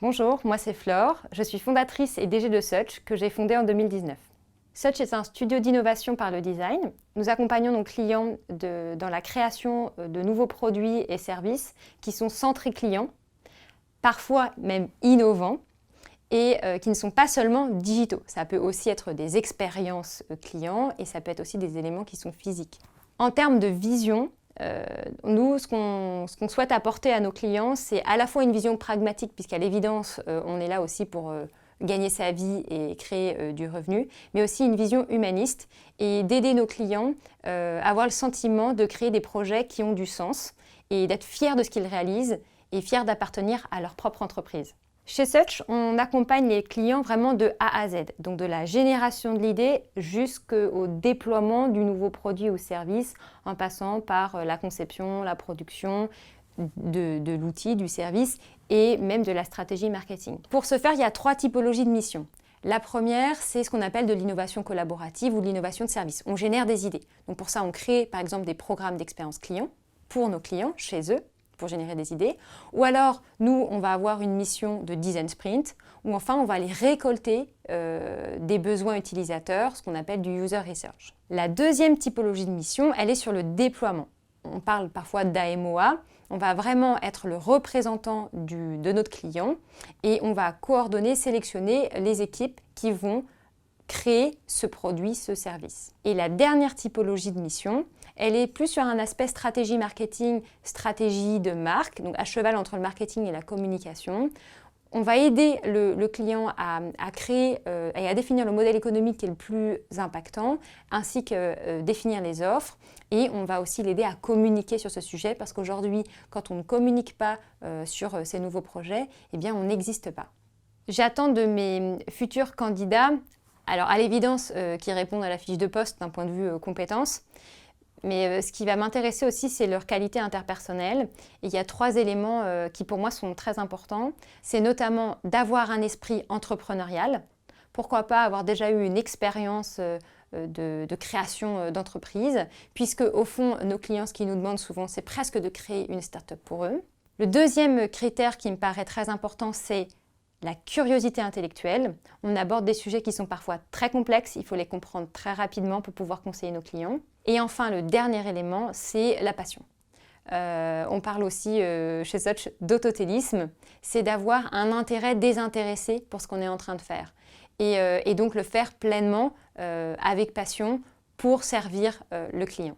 Bonjour, moi c'est Flore, je suis fondatrice et DG de Such, que j'ai fondé en 2019. Such est un studio d'innovation par le design. Nous accompagnons nos clients dans la création de nouveaux produits et services qui sont centrés clients, parfois même innovants, et qui ne sont pas seulement digitaux. Ça peut aussi être des expériences clients et ça peut être aussi des éléments qui sont physiques. En termes de vision, nous, ce qu'on souhaite apporter à nos clients, c'est à la fois une vision pragmatique, puisqu'à l'évidence, on est là aussi pour gagner sa vie et créer du revenu, mais aussi une vision humaniste et d'aider nos clients à avoir le sentiment de créer des projets qui ont du sens et d'être fiers de ce qu'ils réalisent et fiers d'appartenir à leur propre entreprise. Chez Such, on accompagne les clients vraiment de A à Z, donc de la génération de l'idée jusqu'au déploiement du nouveau produit ou service, en passant par la conception, la production de l'outil, du service et même de la stratégie marketing. Pour ce faire, il y a 3 typologies de missions. La première, c'est ce qu'on appelle de l'innovation collaborative ou de l'innovation de service. On génère des idées. Donc pour ça, on crée par exemple des programmes d'expérience client pour nos clients, chez eux, pour générer des idées. Ou alors, nous, on va avoir une mission de design sprint, ou enfin, on va aller récolter des besoins utilisateurs, ce qu'on appelle du user research. La deuxième typologie de mission, elle est sur le déploiement. On parle parfois d'AMOA. On va vraiment être le représentant de notre client et on va coordonner, sélectionner les équipes qui vont créer ce produit, ce service. Et la dernière typologie de mission, elle est plus sur un aspect stratégie marketing, stratégie de marque, donc à cheval entre le marketing et la communication. On va aider le client à créer et à définir le modèle économique qui est le plus impactant, ainsi que définir les offres. Et on va aussi l'aider à communiquer sur ce sujet, parce qu'aujourd'hui, quand on ne communique pas sur ces nouveaux projets, eh bien, on n'existe pas. J'attends de mes futurs candidats, alors à l'évidence, qu'ils répondent à la fiche de poste d'un point de vue compétences, mais ce qui va m'intéresser aussi, c'est leur qualité interpersonnelle. Et il y a 3 éléments qui pour moi sont très importants. C'est notamment d'avoir un esprit entrepreneurial. Pourquoi pas avoir déjà eu une expérience de création d'entreprise, puisque au fond, nos clients, ce qu'ils nous demandent souvent, c'est presque de créer une start-up pour eux. Le deuxième critère qui me paraît très important, c'est la curiosité intellectuelle. On aborde des sujets qui sont parfois très complexes, il faut les comprendre très rapidement pour pouvoir conseiller nos clients. Et enfin, le dernier élément, c'est la passion. On parle aussi chez Such d'autotélisme, c'est d'avoir un intérêt désintéressé pour ce qu'on est en train de faire. Et donc le faire pleinement, avec passion, pour servir le client.